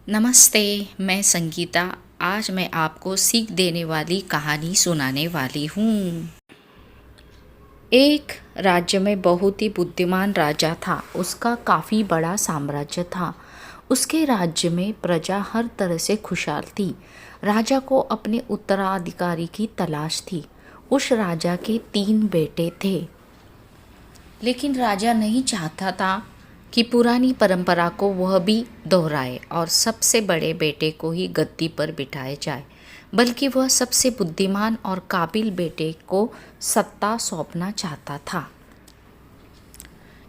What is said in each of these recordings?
नमस्ते, मैं संगीता। आज मैं आपको सीख देने वाली कहानी सुनाने वाली हूँ। एक राज्य में बहुत ही बुद्धिमान राजा था। उसका काफ़ी बड़ा साम्राज्य था। उसके राज्य में प्रजा हर तरह से खुशहाल थी। राजा को अपने उत्तराधिकारी की तलाश थी। उस राजा के 3 बेटे थे, लेकिन राजा नहीं चाहता था कि पुरानी परंपरा को वह भी दोहराए और सबसे बड़े बेटे को ही गद्दी पर बिठाया जाए, बल्कि वह सबसे बुद्धिमान और काबिल बेटे को सत्ता सौंपना चाहता था।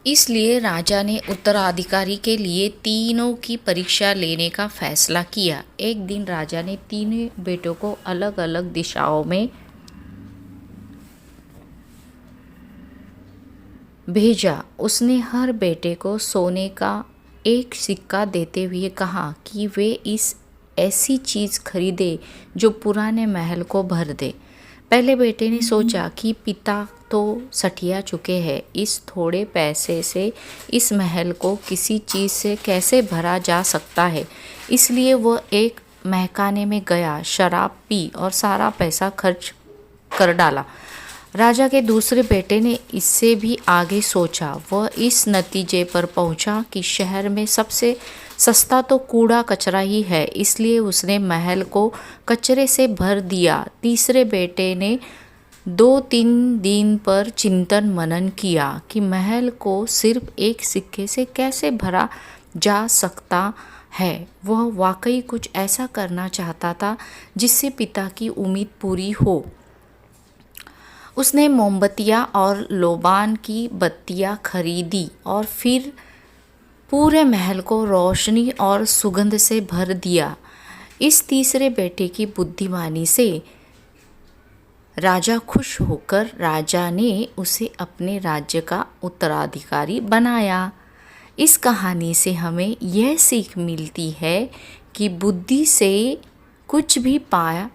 इसलिए राजा ने उत्तराधिकारी के लिए तीनों की परीक्षा लेने का फैसला किया। एक दिन राजा ने तीनों बेटों को अलग अलग दिशाओं में भेजा। उसने हर बेटे को सोने का एक सिक्का देते हुए कहा कि वे इस ऐसी चीज़ खरीदे जो पुराने महल को भर दे। पहले बेटे ने सोचा कि पिता तो सठिया चुके हैं, इस थोड़े पैसे से इस महल को किसी चीज़ से कैसे भरा जा सकता है। इसलिए वह एक महकाने में गया, शराब पी और सारा पैसा खर्च कर डाला। राजा के दूसरे बेटे ने इससे भी आगे सोचा। वह इस नतीजे पर पहुंचा कि शहर में सबसे सस्ता तो कूड़ा कचरा ही है, इसलिए उसने महल को कचरे से भर दिया। तीसरे बेटे ने 2-3 दिन पर चिंतन मनन किया कि महल को सिर्फ एक सिक्के से कैसे भरा जा सकता है। वह वाकई कुछ ऐसा करना चाहता था जिससे पिता की उम्मीद पूरी हो। उसने मोमबत्तियाँ और लोबान की बत्तियाँ खरीदी और फिर पूरे महल को रोशनी और सुगंध से भर दिया। इस तीसरे बेटे की बुद्धिमानी से राजा खुश होकर राजा ने उसे अपने राज्य का उत्तराधिकारी बनाया। इस कहानी से हमें यह सीख मिलती है कि बुद्धि से कुछ भी पाया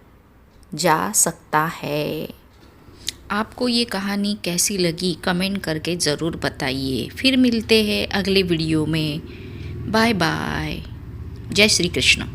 जा सकता है। आपको ये कहानी कैसी लगी कमेंट करके ज़रूर बताइए। फिर मिलते हैं अगले वीडियो में। Bye bye. जय श्री कृष्ण।